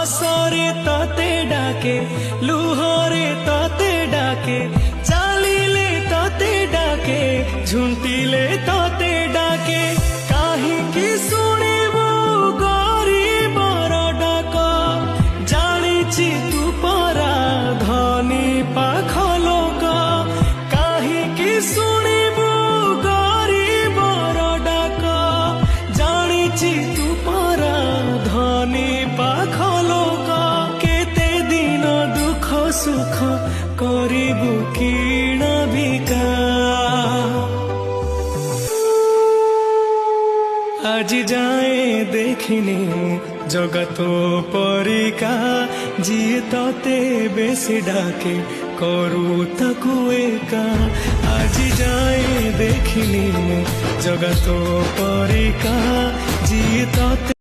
হসরে ততে ডাকে, লুহরে ততে ডাকে, চালিলে ততে ডাকে, ঝুন্টিলে ততে ডাকে। কাহিকি শুনিব গরিবর ডাক, জানিছি তু পরা ধনী পাখ লোক। কাহিকি শুনিব গরিবর ডাক, জানিছি তু পরা ধনী পাখ লোক। কেতে দিন দুঃখ সুখ করিবু কিଣା বিকা, আজি যাଏ ଦେଖିନି জগত পরিকা। ଯିଏ ତତେ ବେଶୀ ଡାକେ କରୁ ତାକୁ ଏକା, আজি ଯାଏ ଦେଖିନି ଜଗତ ପରିକା। ଯିଏ ତତେ